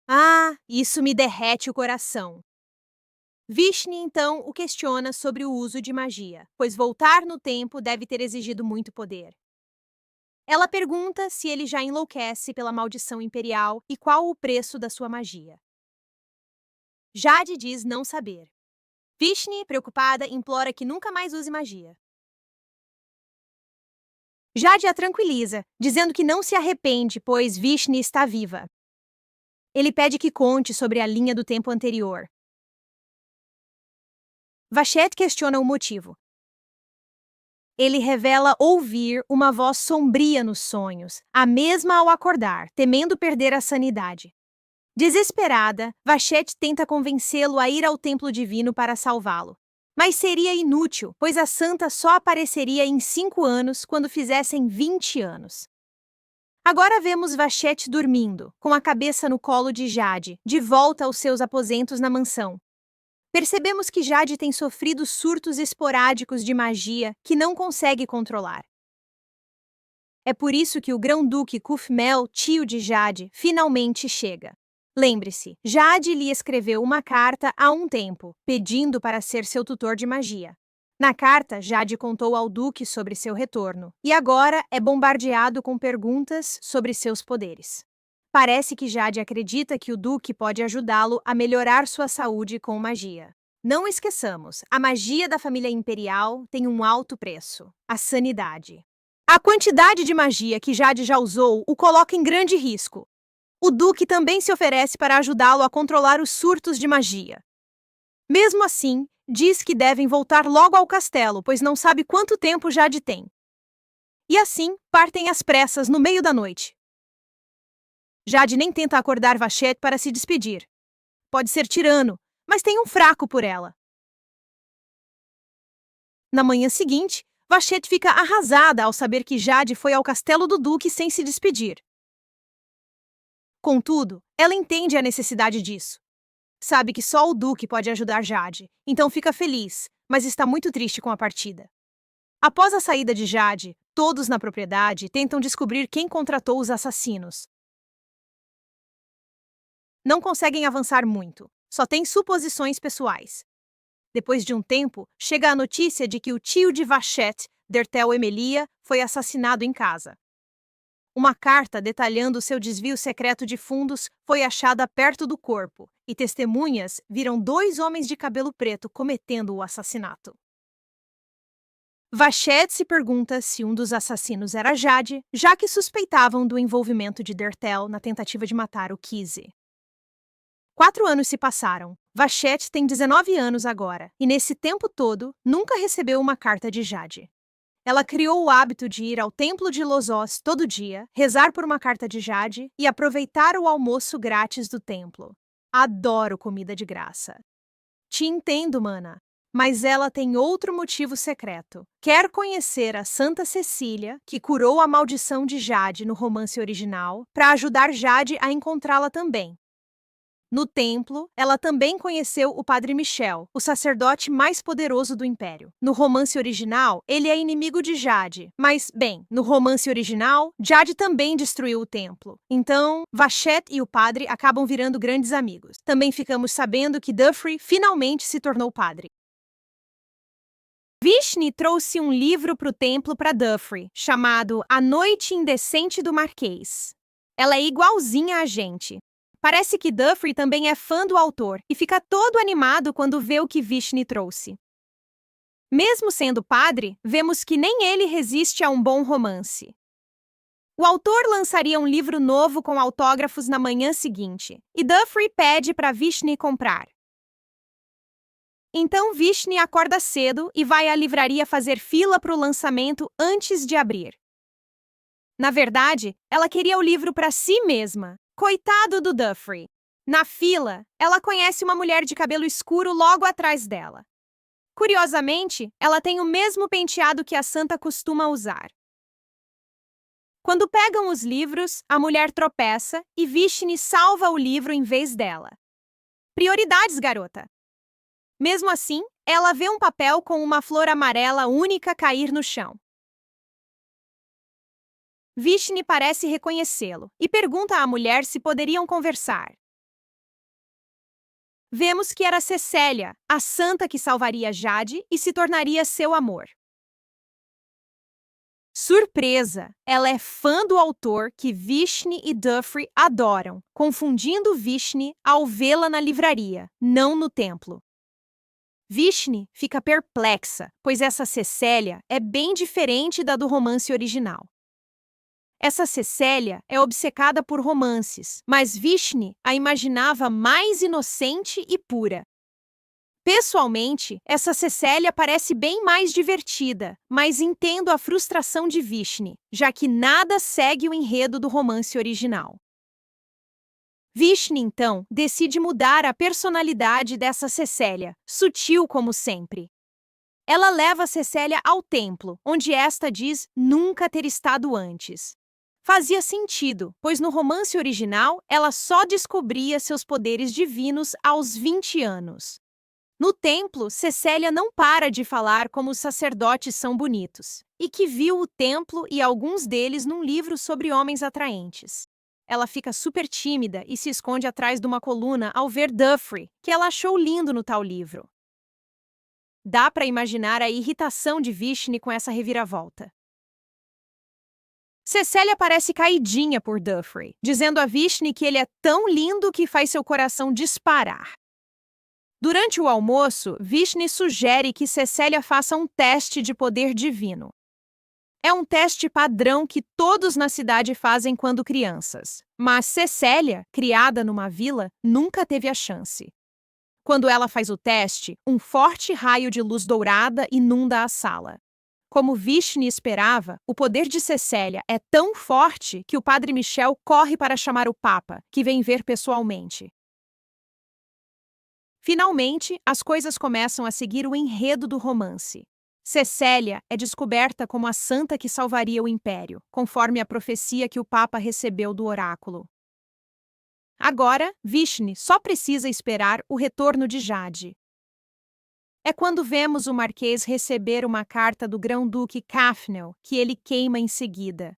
Ah, isso me derrete o coração. Vishni, então, o questiona sobre o uso de magia, pois voltar no tempo deve ter exigido muito poder. Ela pergunta se ele já enlouquece pela maldição imperial e qual o preço da sua magia. Jade diz não saber. Vishni, preocupada, implora que nunca mais use magia. Jade a tranquiliza, dizendo que não se arrepende, pois Vishni está viva. Ele pede que conte sobre a linha do tempo anterior. Vasheth questiona o motivo. Ele revela ouvir uma voz sombria nos sonhos, a mesma ao acordar, temendo perder a sanidade. Desesperada, Vasheth tenta convencê-lo a ir ao templo divino para salvá-lo. Mas seria inútil, pois a santa só apareceria em 5 anos quando fizessem 20 anos. Agora vemos Vasheth dormindo, com a cabeça no colo de Jade, de volta aos seus aposentos na mansão. Percebemos que Jade tem sofrido surtos esporádicos de magia que não consegue controlar. É por isso que o grão-duque Kufmel, tio de Jade, finalmente chega. Lembre-se, Jade lhe escreveu uma carta há um tempo, pedindo para ser seu tutor de magia. Na carta, Jade contou ao duque sobre seu retorno, e agora é bombardeado com perguntas sobre seus poderes. Parece que Jade acredita que o duque pode ajudá-lo a melhorar sua saúde com magia. Não esqueçamos, a magia da família imperial tem um alto preço: a sanidade. A quantidade de magia que Jade já usou o coloca em grande risco. O duque também se oferece para ajudá-lo a controlar os surtos de magia. Mesmo assim, diz que devem voltar logo ao castelo, pois não sabe quanto tempo Jade tem. E assim, partem às pressas no meio da noite. Jade nem tenta acordar Vasheth para se despedir. Pode ser tirano, mas tem um fraco por ela. Na manhã seguinte, Vasheth fica arrasada ao saber que Jade foi ao castelo do duque sem se despedir. Contudo, ela entende a necessidade disso. Sabe que só o duque pode ajudar Jade, então fica feliz, mas está muito triste com a partida. Após a saída de Jade, todos na propriedade tentam descobrir quem contratou os assassinos. Não conseguem avançar muito, só têm suposições pessoais. Depois de um tempo, chega a notícia de que o tio de Vachette, Dertel Emelia, foi assassinado em casa. Uma carta detalhando seu desvio secreto de fundos foi achada perto do corpo, e testemunhas viram 2 homens de cabelo preto cometendo o assassinato. Vachette se pergunta se um dos assassinos era Jade, já que suspeitavam do envolvimento de Dertel na tentativa de matar o Kizzy. 4 anos se passaram. Vachette tem 19 anos agora, e nesse tempo todo, nunca recebeu uma carta de Jade. Ela criou o hábito de ir ao templo de Losós todo dia, rezar por uma carta de Jade e aproveitar o almoço grátis do templo. Adoro comida de graça. Te entendo, mana. Mas ela tem outro motivo secreto. Quer conhecer a Santa Cecília, que curou a maldição de Jade no romance original, para ajudar Jade a encontrá-la também. No templo, ela também conheceu o Padre Michel, o sacerdote mais poderoso do Império. No romance original, ele é inimigo de Jade, mas, bem, no romance original, Jade também destruiu o templo. Então, Vachette e o padre acabam virando grandes amigos. Também ficamos sabendo que Dufree finalmente se tornou padre. Vishni trouxe um livro para o templo para Dufree, chamado A Noite Indecente do Marquês. Ela é igualzinha a gente. Parece que Dufree também é fã do autor e fica todo animado quando vê o que Vishni trouxe. Mesmo sendo padre, vemos que nem ele resiste a um bom romance. O autor lançaria um livro novo com autógrafos na manhã seguinte, e Dufree pede para Vishni comprar. Então Vishni acorda cedo e vai à livraria fazer fila para o lançamento antes de abrir. Na verdade, ela queria o livro para si mesma. Coitado do Dufree. Na fila, ela conhece uma mulher de cabelo escuro logo atrás dela. Curiosamente, ela tem o mesmo penteado que a santa costuma usar. Quando pegam os livros, a mulher tropeça e Vishni salva o livro em vez dela. Prioridades, garota! Mesmo assim, ela vê um papel com uma flor amarela única cair no chão. Vishni parece reconhecê-lo e pergunta à mulher se poderiam conversar. Vemos que era Cecélia, a santa que salvaria Jade e se tornaria seu amor. Surpresa! Ela é fã do autor que Vishni e Dufree adoram, confundindo Vishni ao vê-la na livraria, não no templo. Vishni fica perplexa, pois essa Cecélia é bem diferente da do romance original. Essa Cecélia é obcecada por romances, mas Vishni a imaginava mais inocente e pura. Pessoalmente, essa Cecélia parece bem mais divertida, mas entendo a frustração de Vishni, já que nada segue o enredo do romance original. Vishni, então, decide mudar a personalidade dessa Cecélia, sutil como sempre. Ela leva Cecélia ao templo, onde esta diz nunca ter estado antes. Fazia sentido, pois no romance original ela só descobria seus poderes divinos aos 20 anos. No templo, Cecélia não para de falar como os sacerdotes são bonitos, e que viu o templo e alguns deles num livro sobre homens atraentes. Ela fica super tímida e se esconde atrás de uma coluna ao ver Dufree, que ela achou lindo no tal livro. Dá para imaginar a irritação de Vishni com essa reviravolta. Cecélia parece caidinha por Dufree, dizendo a Vishni que ele é tão lindo que faz seu coração disparar. Durante o almoço, Vishni sugere que Cecélia faça um teste de poder divino. É um teste padrão que todos na cidade fazem quando crianças, mas Cecélia, criada numa vila, nunca teve a chance. Quando ela faz o teste, um forte raio de luz dourada inunda a sala. Como Vishni esperava, o poder de Cecélia é tão forte que o padre Michel corre para chamar o Papa, que vem ver pessoalmente. Finalmente, as coisas começam a seguir o enredo do romance. Cecélia é descoberta como a santa que salvaria o império, conforme a profecia que o Papa recebeu do oráculo. Agora, Vishni só precisa esperar o retorno de Jade. É quando vemos o Marquês receber uma carta do Grão-Duque Cafnel, que ele queima em seguida.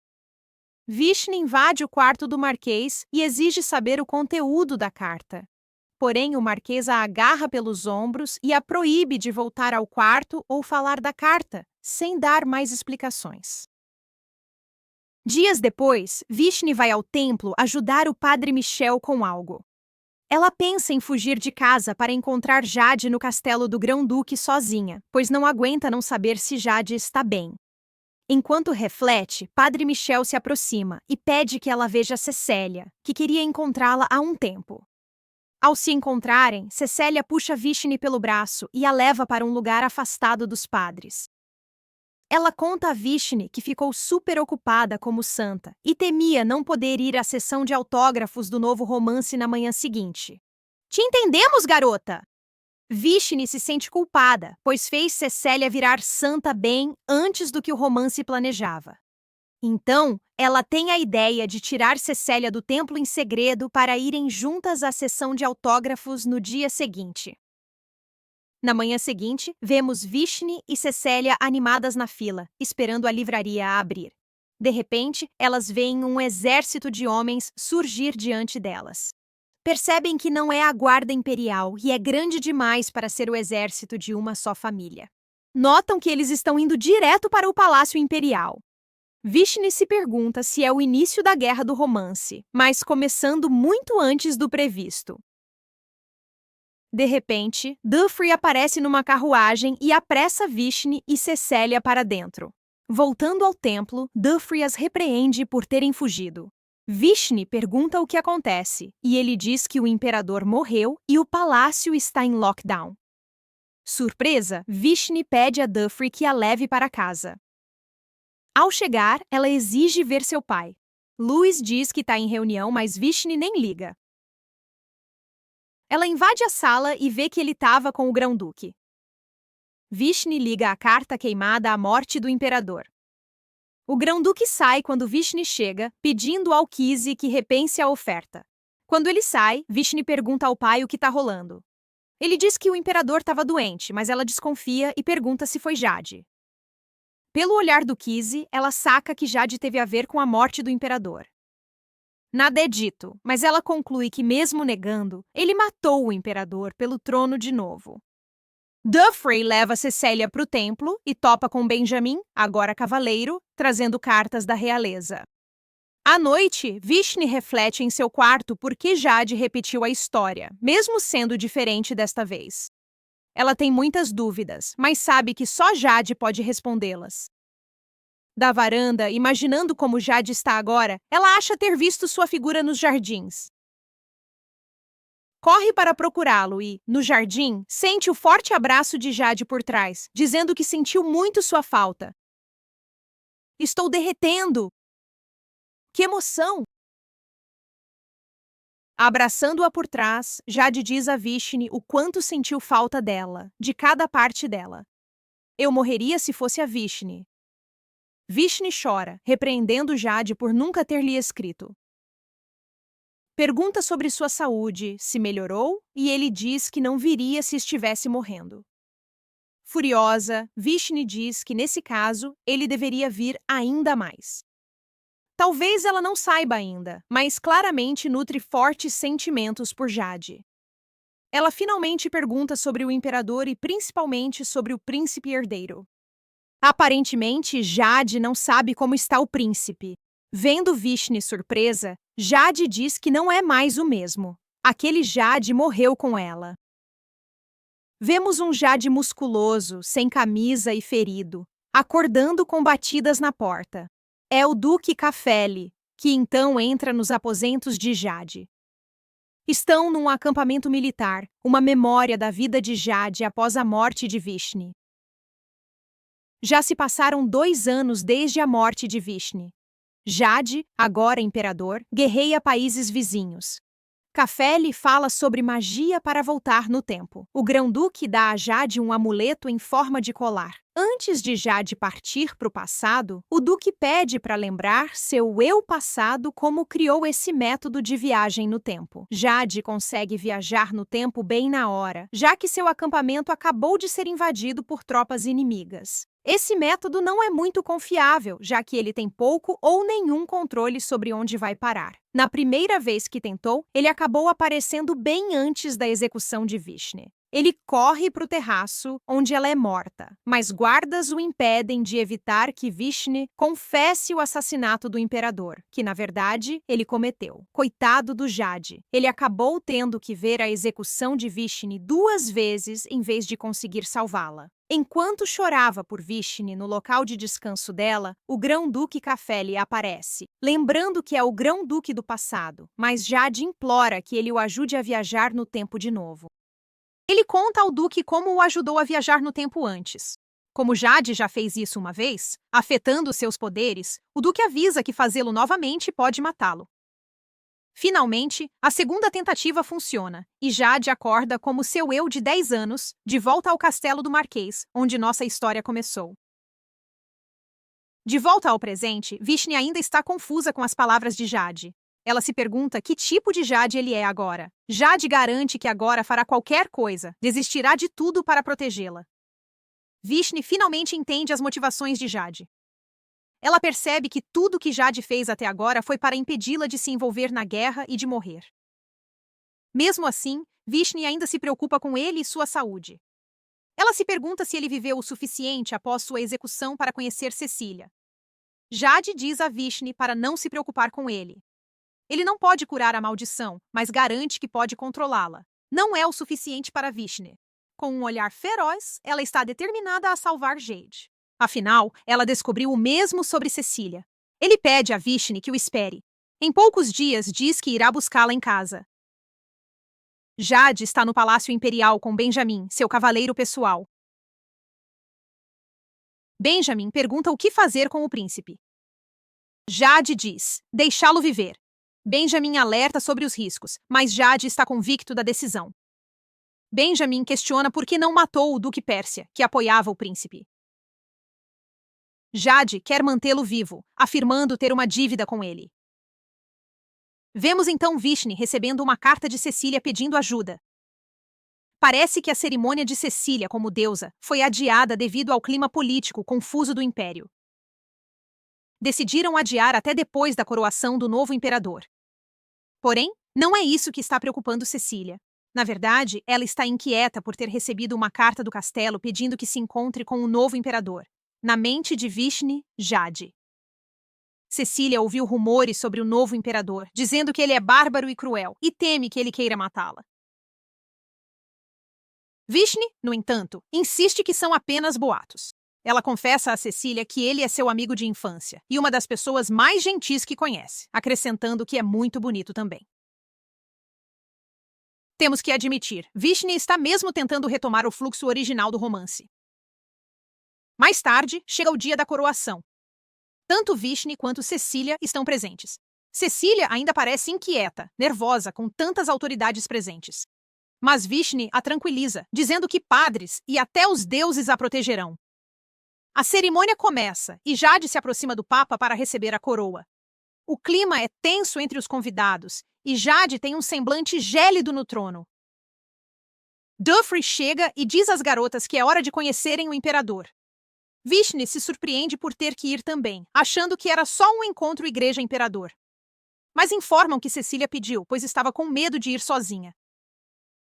Vishnu invade o quarto do Marquês e exige saber o conteúdo da carta. Porém, o Marquês a agarra pelos ombros e a proíbe de voltar ao quarto ou falar da carta, sem dar mais explicações. Dias depois, Vishnu vai ao templo ajudar o padre Michel com algo. Ela pensa em fugir de casa para encontrar Jade no castelo do Grão-Duque sozinha, pois não aguenta não saber se Jade está bem. Enquanto reflete, Padre Michel se aproxima e pede que ela veja Cecélia, que queria encontrá-la há um tempo. Ao se encontrarem, Cecélia puxa Vishnu pelo braço e a leva para um lugar afastado dos padres. Ela conta a Vishnu que ficou super ocupada como santa e temia não poder ir à sessão de autógrafos do novo romance na manhã seguinte. Te entendemos, garota! Vishnu se sente culpada, pois fez Cecélia virar santa bem antes do que o romance planejava. Então, ela tem a ideia de tirar Cecélia do templo em segredo para irem juntas à sessão de autógrafos no dia seguinte. Na manhã seguinte, vemos Vishnu e Cecélia animadas na fila, esperando a livraria a abrir. De repente, elas veem um exército de homens surgir diante delas. Percebem que não é a guarda imperial e é grande demais para ser o exército de uma só família. Notam que eles estão indo direto para o Palácio Imperial. Vishnu se pergunta se é o início da Guerra do Romance, mas começando muito antes do previsto. De repente, Dufree aparece numa carruagem e apressa Vishnu e Cecélia para dentro. Voltando ao templo, Dufree as repreende por terem fugido. Vishnu pergunta o que acontece, e ele diz que o imperador morreu e o palácio está em lockdown. Surpresa, Vishnu pede a Dufree que a leve para casa. Ao chegar, ela exige ver seu pai. Louis diz que está em reunião, mas Vishnu nem liga. Ela invade a sala e vê que ele estava com o Grão-Duque. Vishnu liga a carta queimada à morte do imperador. O Grão-Duque sai quando Vishnu chega, pedindo ao Kise que repense a oferta. Quando ele sai, Vishnu pergunta ao pai o que está rolando. Ele diz que o imperador estava doente, mas ela desconfia e pergunta se foi Jade. Pelo olhar do Kise, ela saca que Jade teve a ver com a morte do imperador. Nada é dito, mas ela conclui que, mesmo negando, ele matou o imperador pelo trono de novo. Dufree leva Cecélia para o templo e topa com Benjamin, agora cavaleiro, trazendo cartas da realeza. À noite, Vishnu reflete em seu quarto por que Jade repetiu a história, mesmo sendo diferente desta vez. Ela tem muitas dúvidas, mas sabe que só Jade pode respondê-las. Da varanda, imaginando como Jade está agora, ela acha ter visto sua figura nos jardins. Corre para procurá-lo e, no jardim, sente o forte abraço de Jade por trás, dizendo que sentiu muito sua falta. Estou derretendo! Que emoção! Abraçando-a por trás, Jade diz a Vishnu o quanto sentiu falta dela, de cada parte dela. Eu morreria se fosse a Vishnu. Vishnu chora, repreendendo Jade por nunca ter lhe escrito. Pergunta sobre sua saúde, se melhorou, e ele diz que não viria se estivesse morrendo. Furiosa, Vishnu diz que, nesse caso, ele deveria vir ainda mais. Talvez ela não saiba ainda, mas claramente nutre fortes sentimentos por Jade. Ela finalmente pergunta sobre o imperador e principalmente sobre o príncipe herdeiro. Aparentemente, Jade não sabe como está o príncipe. Vendo Vishnu surpresa, Jade diz que não é mais o mesmo. Aquele Jade morreu com ela. Vemos um Jade musculoso, sem camisa e ferido, acordando com batidas na porta. É o Duque Cafele, que então entra nos aposentos de Jade. Estão num acampamento militar, uma memória da vida de Jade após a morte de Vishnu. Já se passaram 2 anos desde a morte de Vishnu. Jade, agora imperador, guerreia países vizinhos. Cafele fala sobre magia para voltar no tempo. O Grão-Duque dá a Jade um amuleto em forma de colar. Antes de Jade partir para o passado, o Duque pede para lembrar seu eu passado como criou esse método de viagem no tempo. Jade consegue viajar no tempo bem na hora, já que seu acampamento acabou de ser invadido por tropas inimigas. Esse método não é muito confiável, já que ele tem pouco ou nenhum controle sobre onde vai parar. Na primeira vez que tentou, ele acabou aparecendo bem antes da execução de Vishnu. Ele corre para o terraço, onde ela é morta, mas guardas o impedem de evitar que Vishnu confesse o assassinato do imperador, que, na verdade, ele cometeu. Coitado do Jade. Ele acabou tendo que ver a execução de Vishnu 2 vezes em vez de conseguir salvá-la. Enquanto chorava por Vishnu no local de descanso dela, o Grão-Duque Cafeli aparece, lembrando que é o Grão-Duque do passado, mas Jade implora que ele o ajude a viajar no tempo de novo. Ele conta ao Duque como o ajudou a viajar no tempo antes. Como Jade já fez isso uma vez, afetando seus poderes, o Duque avisa que fazê-lo novamente pode matá-lo. Finalmente, a segunda tentativa funciona, e Jade acorda como seu eu de 10 anos, de volta ao castelo do Marquês, onde nossa história começou. De volta ao presente, Vishnu ainda está confusa com as palavras de Jade. Ela se pergunta que tipo de Jade ele é agora. Jade garante que agora fará qualquer coisa, desistirá de tudo para protegê-la. Vishnu finalmente entende as motivações de Jade. Ela percebe que tudo que Jade fez até agora foi para impedi-la de se envolver na guerra e de morrer. Mesmo assim, Vishnu ainda se preocupa com ele e sua saúde. Ela se pergunta se ele viveu o suficiente após sua execução para conhecer Cecília. Jade diz a Vishnu para não se preocupar com ele. Ele não pode curar a maldição, mas garante que pode controlá-la. Não é o suficiente para Vishnu. Com um olhar feroz, ela está determinada a salvar Jade. Afinal, ela descobriu o mesmo sobre Cecília. Ele pede a Vishnu que o espere. Em poucos dias, diz que irá buscá-la em casa. Jade está no Palácio Imperial com Benjamin, seu cavaleiro pessoal. Benjamin pergunta o que fazer com o príncipe. Jade diz: deixá-lo viver. Benjamin alerta sobre os riscos, mas Jade está convicto da decisão. Benjamin questiona por que não matou o Duque Pérsia, que apoiava o príncipe. Jade quer mantê-lo vivo, afirmando ter uma dívida com ele. Vemos então Vishnu recebendo uma carta de Cecília pedindo ajuda. Parece que a cerimônia de Cecília como deusa foi adiada devido ao clima político confuso do império. Decidiram adiar até depois da coroação do novo imperador. Porém, não é isso que está preocupando Cecília. Na verdade, ela está inquieta por ter recebido uma carta do castelo pedindo que se encontre com o novo imperador. Na mente de Vishnu, Jade. Cecília ouviu rumores sobre o novo imperador, dizendo que ele é bárbaro e cruel, e teme que ele queira matá-la. Vishnu, no entanto, insiste que são apenas boatos. Ela confessa a Cecília que ele é seu amigo de infância e uma das pessoas mais gentis que conhece, acrescentando que é muito bonito também. Temos que admitir, Vishnu está mesmo tentando retomar o fluxo original do romance. Mais tarde, chega o dia da coroação. Tanto Vishnu quanto Cecília estão presentes. Cecília ainda parece inquieta, nervosa com tantas autoridades presentes. Mas Vishnu a tranquiliza, dizendo que padres e até os deuses a protegerão. A cerimônia começa e Jade se aproxima do Papa para receber a coroa. O clima é tenso entre os convidados e Jade tem um semblante gélido no trono. Dufrey chega e diz às garotas que é hora de conhecerem o imperador. Vishnu se surpreende por ter que ir também, achando que era só um encontro igreja-imperador. Mas informam que Cecília pediu, pois estava com medo de ir sozinha.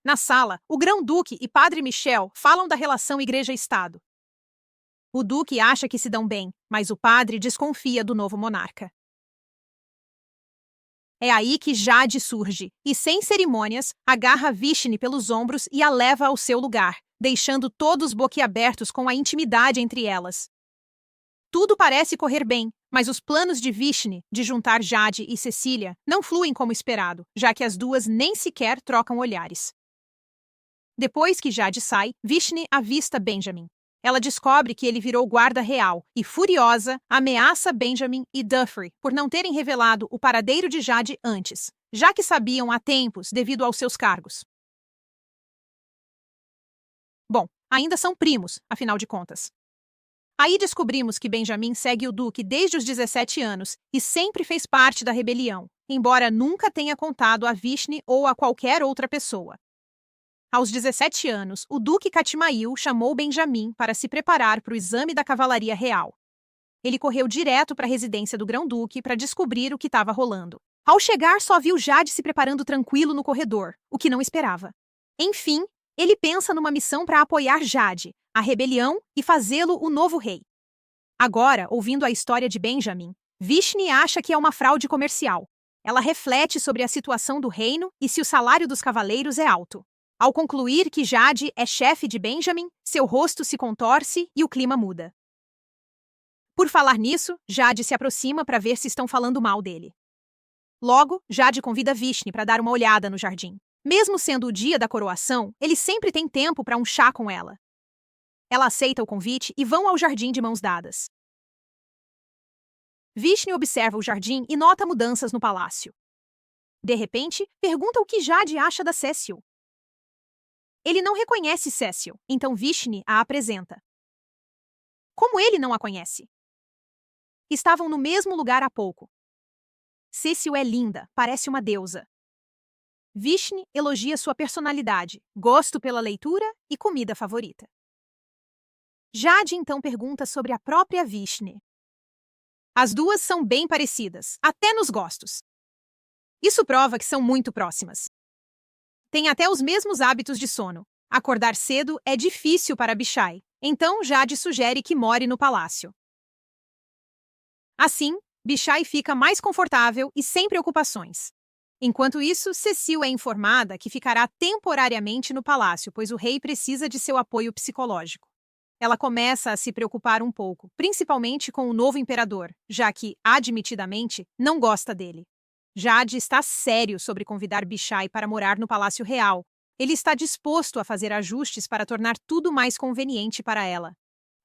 Na sala, o Grão-Duque e Padre Michel falam da relação igreja-estado. O Duque acha que se dão bem, mas o padre desconfia do novo monarca. É aí que Jade surge, e sem cerimônias, agarra Vishnu pelos ombros e a leva ao seu lugar, deixando todos boquiabertos com a intimidade entre elas. Tudo parece correr bem, mas os planos de Vishnu de juntar Jade e Cecília não fluem como esperado, já que as duas nem sequer trocam olhares. Depois que Jade sai, Vishnu avista Benjamin. Ela descobre que ele virou guarda real e, furiosa, ameaça Benjamin e Dufrey por não terem revelado o paradeiro de Jade antes, já que sabiam há tempos devido aos seus cargos. Bom, ainda são primos, afinal de contas. Aí descobrimos que Benjamin segue o Duque desde os 17 anos e sempre fez parte da rebelião, embora nunca tenha contado a Vishnu ou a qualquer outra pessoa. Aos 17 anos, o Duque Catimail chamou Benjamin para se preparar para o exame da cavalaria real. Ele correu direto para a residência do Grão-Duque para descobrir o que estava rolando. Ao chegar, só viu Jade se preparando tranquilo no corredor, o que não esperava. Enfim, ele pensa numa missão para apoiar Jade, a rebelião e fazê-lo o novo rei. Agora, ouvindo a história de Benjamin, Vishni acha que é uma fraude comercial. Ela reflete sobre a situação do reino e se o salário dos cavaleiros é alto. Ao concluir que Jade é chefe de Benjamin, seu rosto se contorce e o clima muda. Por falar nisso, Jade se aproxima para ver se estão falando mal dele. Logo, Jade convida Vishni para dar uma olhada no jardim. Mesmo sendo o dia da coroação, ele sempre tem tempo para um chá com ela. Ela aceita o convite e vão ao jardim de mãos dadas. Vishni observa o jardim e nota mudanças no palácio. De repente, pergunta o que Jade acha da Cecil. Ele não reconhece Cecil, então Vishni a apresenta. Como ele não a conhece? Estavam no mesmo lugar há pouco. Cecil é linda, parece uma deusa. Vishni elogia sua personalidade, gosto pela leitura e comida favorita. Jade então pergunta sobre a própria Vishni. As duas são bem parecidas, até nos gostos. Isso prova que são muito próximas. Têm até os mesmos hábitos de sono. Acordar cedo é difícil para Bishai, então Jade sugere que more no palácio. Assim, Bishai fica mais confortável e sem preocupações. Enquanto isso, Cecil é informada que ficará temporariamente no palácio, pois o rei precisa de seu apoio psicológico. Ela começa a se preocupar um pouco, principalmente com o novo imperador, já que, admitidamente, não gosta dele. Jade está sério sobre convidar Bishai para morar no Palácio Real. Ele está disposto a fazer ajustes para tornar tudo mais conveniente para ela.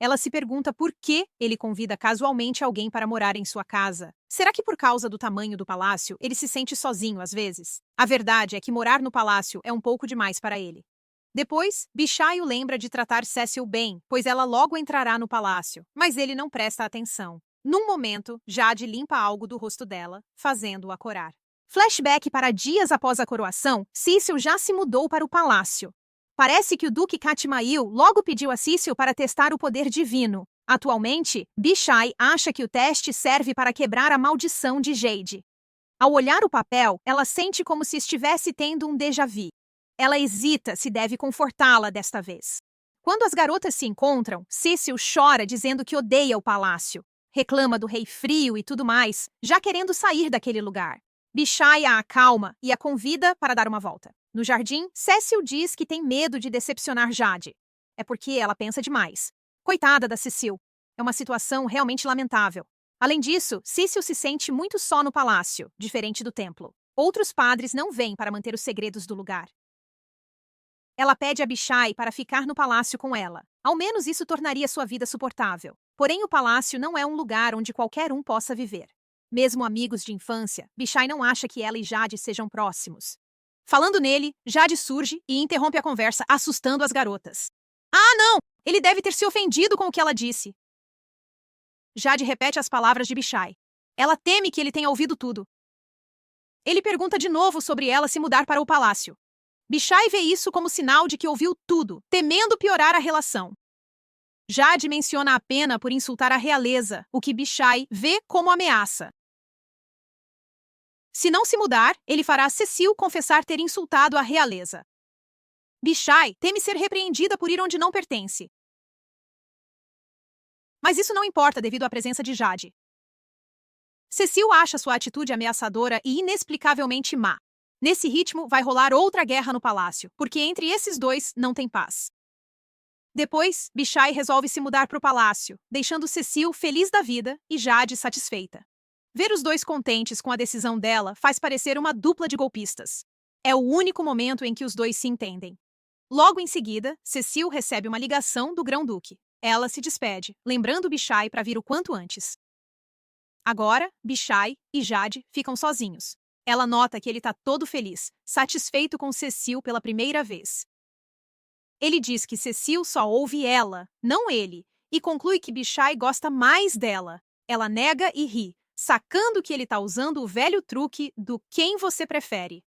Ela se pergunta por que ele convida casualmente alguém para morar em sua casa. Será que por causa do tamanho do palácio, ele se sente sozinho às vezes? A verdade é que morar no palácio é um pouco demais para ele. Depois, Bishai o lembra de tratar Cecil bem, pois ela logo entrará no palácio, mas ele não presta atenção. Num momento, Jade limpa algo do rosto dela, fazendo-a corar. Flashback para dias após a coroação, Cecil já se mudou para o palácio. Parece que o Duque Catimail logo pediu a Cecil para testar o poder divino. Atualmente, Bishai acha que o teste serve para quebrar a maldição de Jade. Ao olhar o papel, ela sente como se estivesse tendo um déjà vu. Ela hesita se deve confortá-la desta vez. Quando as garotas se encontram, Cecil chora dizendo que odeia o palácio. Reclama do rei frio e tudo mais, já querendo sair daquele lugar. Bishai a acalma e a convida para dar uma volta. No jardim, Cecil diz que tem medo de decepcionar Jade. É porque ela pensa demais. Coitada da Cecil. É uma situação realmente lamentável. Além disso, Cecil se sente muito só no palácio, diferente do templo. Outros padres não vêm para manter os segredos do lugar. Ela pede a Bishai para ficar no palácio com ela. Ao menos isso tornaria sua vida suportável. Porém, o palácio não é um lugar onde qualquer um possa viver. Mesmo amigos de infância, Bishai não acha que ela e Jade sejam próximos. Falando nele, Jade surge e interrompe a conversa, assustando as garotas. Ah, não! Ele deve ter se ofendido com o que ela disse. Jade repete as palavras de Bishai. Ela teme que ele tenha ouvido tudo. Ele pergunta de novo sobre ela se mudar para o palácio. Bishai vê isso como sinal de que ouviu tudo, temendo piorar a relação. Jade menciona a pena por insultar a realeza, o que Bishai vê como ameaça. Se não se mudar, ele fará Cecil confessar ter insultado a realeza. Bishai teme ser repreendida por ir onde não pertence. Mas isso não importa devido à presença de Jade. Cecil acha sua atitude ameaçadora e inexplicavelmente má. Nesse ritmo, vai rolar outra guerra no palácio, porque entre esses dois não tem paz. Depois, Bishai resolve se mudar para o palácio, deixando Cecil feliz da vida e Jade satisfeita. Ver os dois contentes com a decisão dela faz parecer uma dupla de golpistas. É o único momento em que os dois se entendem. Logo em seguida, Cecil recebe uma ligação do Grão-Duque. Ela se despede, lembrando Bishai para vir o quanto antes. Agora, Bishai e Jade ficam sozinhos. Ela nota que ele está todo feliz, satisfeito com Cecil pela primeira vez. Ele diz que Cecil só ouve ela, não ele, e conclui que Bishai gosta mais dela. Ela nega e ri, sacando que ele está usando o velho truque do quem você prefere.